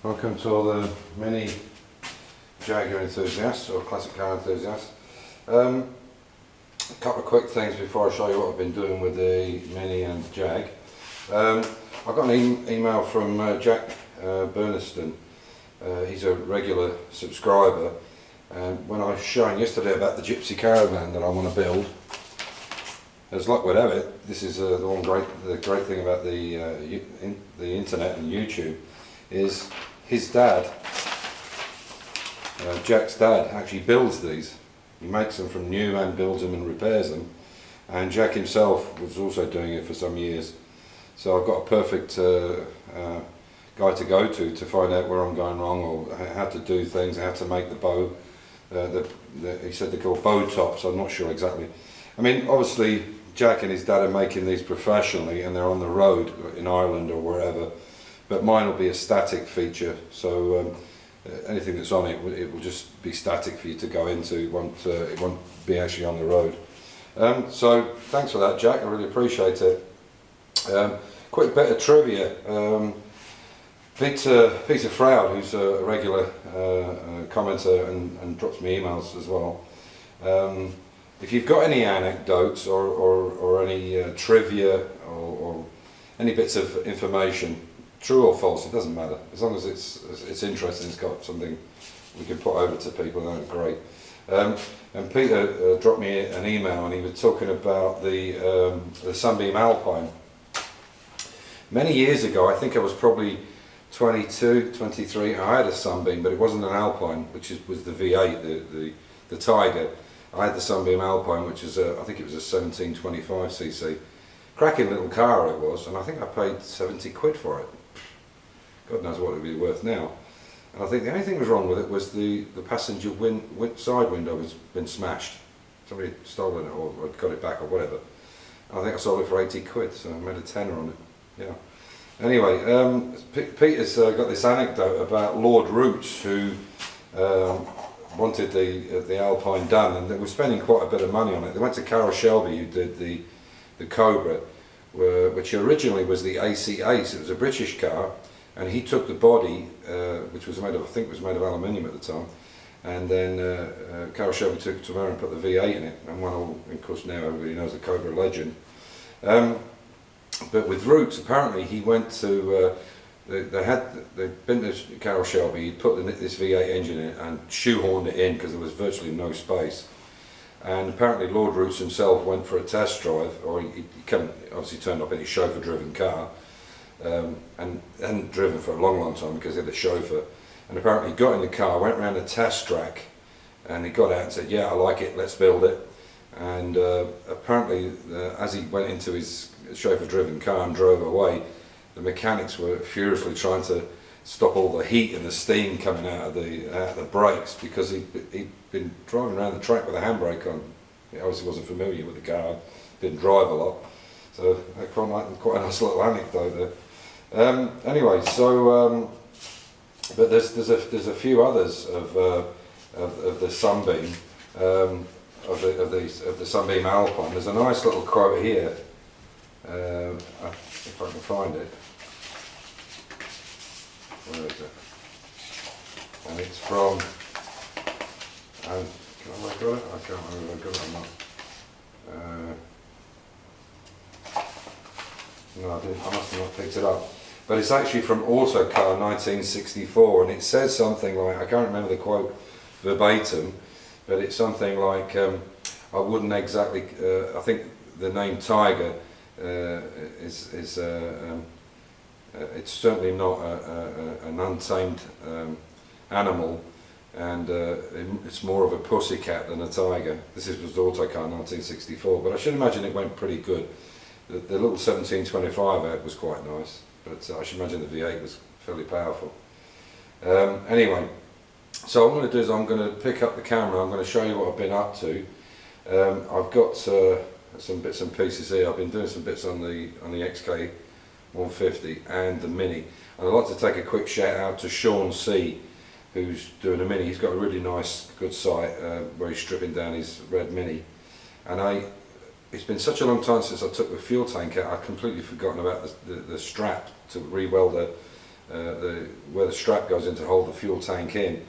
Welcome to all the mini Jaguar enthusiasts or classic car enthusiasts. A couple of quick things before I show you what I've been doing with the Mini and Jag. I got an email from Jack Burniston. He's a regular subscriber, and when I was showing yesterday about the Gypsy caravan that I want to build, as luck would have it, this is the great thing about the internet and YouTube is his dad, Jack's dad, actually builds these. He makes them from new and builds them and repairs them, and Jack himself was also doing it for some years. So I've got a perfect guy to go to find out where I'm going wrong, or how to do things, how to make the bow. He said they're called bow tops. I'm not sure exactly. I mean, obviously Jack and his dad are making these professionally, and they're on the road in Ireland or wherever. But mine will be a static feature, so anything that's on it will just be static for you to go into. It won't be actually on the road. So thanks for that, Jack. I really appreciate it. Quick bit of trivia. Peter Froud, who's a regular commenter and drops me emails as well. If you've got any anecdotes or any trivia or any bits of information, true or false, it doesn't matter. As long as it's interesting, it's got something we can put over to people, that's great. And Peter dropped me an email, and he was talking about the Sunbeam Alpine. Many years ago, I think I was probably 22, 23, I had a Sunbeam, but it wasn't an Alpine, which was the V8, the Tiger. I had the Sunbeam Alpine, which is I think it was a 1725cc. Cracking little car it was, and I think I paid 70 quid for it. God knows what it would be worth now. And I think the only thing that was wrong with it was the passenger side window was been smashed. Somebody had stolen it or got it back or whatever. And I think I sold it for 80 quid, so I made a tenner on it. Yeah. Anyway, Peter's got this anecdote about Lord Roots, who wanted the Alpine done, and they were spending quite a bit of money on it. They went to Carroll Shelby, who did the Cobra, which originally was the AC Ace. It was a British car, and he took the body, which was made of, I think it was made of aluminium at the time, and then Carroll Shelby took it to America and put the V8 in it, and of course now everybody knows the Cobra legend. But with Roots, apparently he went to, they'd been to Carroll Shelby, he'd put this V8 engine in and shoehorned it in because there was virtually no space. And apparently Lord Roots himself went for a test drive, or he obviously turned up in his chauffeur-driven car, and hadn't driven for a long time because he had a chauffeur. And apparently he got in the car, went around the test track, and he got out and said, "Yeah, I like it, let's build it." And apparently as he went into his chauffeur-driven car and drove away, the mechanics were furiously trying to stop all the heat and the steam coming out of the brakes, because he'd been driving around the track with a handbrake on. He obviously wasn't familiar with the car, didn't drive a lot, so quite a nice little anecdote there. Anyway, so but there's a few others of the Sunbeam, of the Sunbeam Alpine. There's a nice little quote here, if I can find it. Where is it? And it's from, have I got it? I can't remember if I got it or not. No, I didn't. I must have not picked it up. But it's actually from Autocar 1964, and it says something like, I can't remember the quote verbatim, but it's something like, I wouldn't exactly, I think the name Tiger it's certainly not an untamed animal, and it's more of a pussycat than a tiger. This was Autocar 1964, but I should imagine it went pretty good. The little 1725 out was quite nice, but I should imagine the V8 was fairly powerful. Anyway, so what I'm going to do is I'm going to pick up the camera, I'm going to show you what I've been up to. I've got some bits and pieces here. I've been doing some bits on the XK 150 and the Mini, and I'd like to take a quick shout out to Sean C, who's doing a Mini. He's got a really nice, good site where he's stripping down his red Mini, and it's been such a long time since I took the fuel tank out, I'd completely forgotten about the strap to re-weld where the strap goes in to hold the fuel tank in.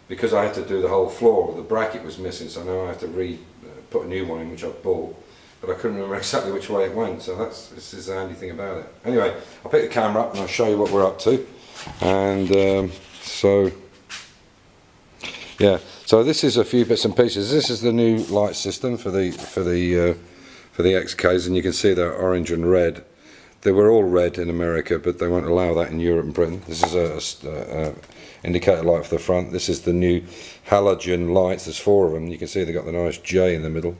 Because I had to do the whole floor, the bracket was missing, so now I have to put a new one in, which I bought. But I couldn't remember exactly which way it went, so this is the handy thing about it. Anyway, I'll pick the camera up and I'll show you what we're up to. And so this is a few bits and pieces. This is the new light system for the XKs, and you can see they're orange and red. They were all red in America, but they won't allow that in Europe and Britain. This is a indicator light for the front. This is the new halogen lights. There's 4 of them. You can see they've got the nice J in the middle.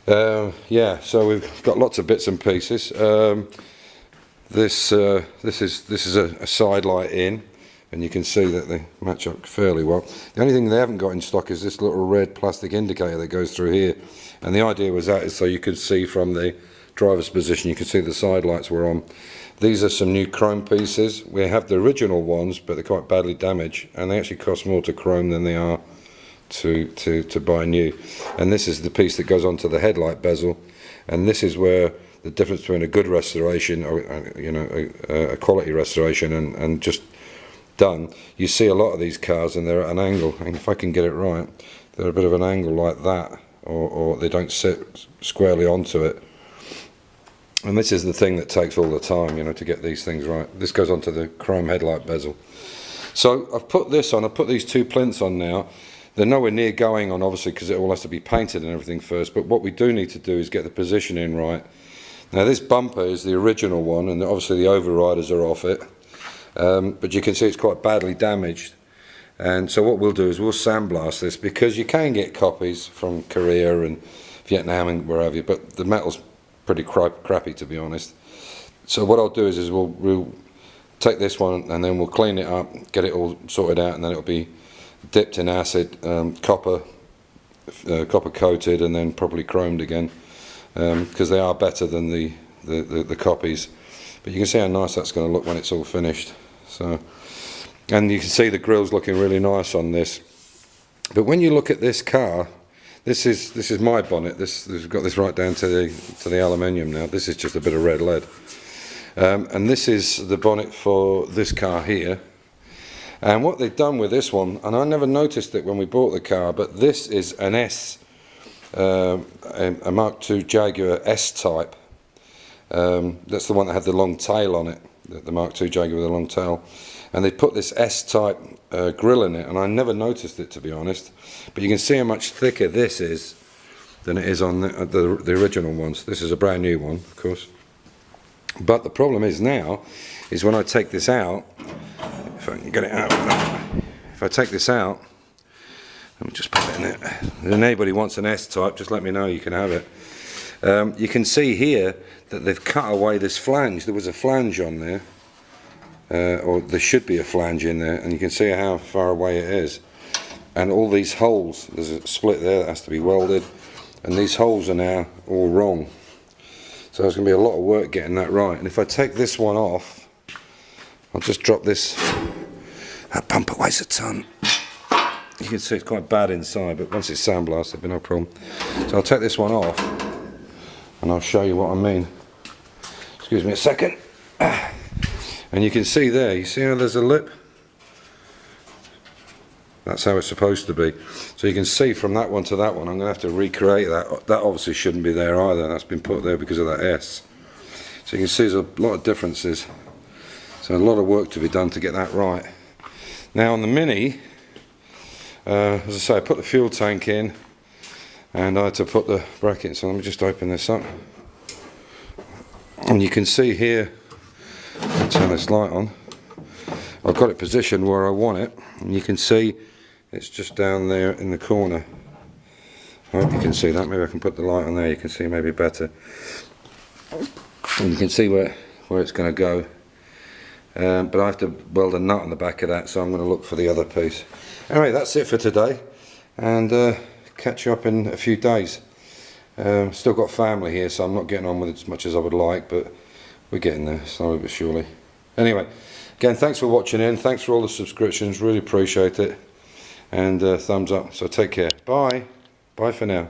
So we've got lots of bits and pieces. This is a side light in, and you can see that they match up fairly well. The only thing they haven't got in stock is this little red plastic indicator that goes through here, and the idea was that is so you could see from the driver's position, you can see the side lights were on. These are some new chrome pieces. We have the original ones, but they're quite badly damaged, and they actually cost more to chrome than they are to buy new. And this is the piece that goes onto the headlight bezel, and this is where the difference between a good restoration, or a quality restoration, and just done. You see a lot of these cars, and they're at an angle, and if I can get it right, they're a bit of an angle like that, or they don't sit squarely onto it. And this is the thing that takes all the time, to get these things right. This goes onto the chrome headlight bezel. So I've put this on. I've put these 2 plinths on now. They're nowhere near going on, obviously, because it all has to be painted and everything first. But what we do need to do is get the position in right. Now this bumper is the original one, and obviously the overriders are off it. But you can see it's quite badly damaged. And so what we'll do is we'll sandblast this, because you can get copies from Korea and Vietnam and where have you, but the metal's pretty crappy, to be honest. So what I'll do is we'll take this one, and then we'll clean it up, get it all sorted out, and then it'll be dipped in acid, copper coated, and then probably chromed again, because they are better than the copies. But you can see how nice that's going to look when it's all finished. So, and you can see the grille's looking really nice on this. But when you look at this car, this is my bonnet. We've got this right down to the aluminium now. This is just a bit of red lead, and this is the bonnet for this car here. And what they've done with this one, and I never noticed it when we bought the car, but this is an S, a Mark II Jaguar S type. That's the one that had the long tail on it, the Mark II Jaguar with a long tail. And they put this S-type grille in it, and I never noticed it, to be honest. But you can see how much thicker this is than it is on the original ones. This is a brand new one, of course. But the problem is now, is when I take this out, if I can get it out, if I take this out, let me just put it in it. If anybody wants an S-type, just let me know, you can have it. You can see here that they've cut away this flange. There was a flange on there. Or there should be a flange in there, and you can see how far away it is. And all these holes, there's a split there that has to be welded, and these holes are now all wrong. So there's going to be a lot of work getting that right. And if I take this one off, I'll just drop this. That bumper weighs a ton. You can see it's quite bad inside, but once it's sandblasted, there'll be no problem. So I'll take this one off, and I'll show you what I mean. Excuse me a second. And you can see there, you see how there's a lip? That's how it's supposed to be. So you can see from that one to that one, I'm going to have to recreate that. That obviously shouldn't be there either. That's been put there because of that S. So you can see there's a lot of differences. So a lot of work to be done to get that right. Now on the Mini, as I say, I put the fuel tank in, and I had to put the bracket. So let me just open this up. And you can see here, I'll turn this light on. I've got it positioned where I want it, and you can see it's just down there in the corner. I hope you can see that. Maybe I can put the light on there, you can see maybe better. And you can see where it's going to go. But I have to weld a nut on the back of that, so I'm going to look for the other piece. Anyway, that's it for today, and catch you up in a few days. Still got family here, so I'm not getting on with it as much as I would like, but we're getting there, slowly but surely. Anyway, again, thanks for watching in. Thanks for all the subscriptions. Really appreciate it. And thumbs up. So take care. Bye. Bye for now.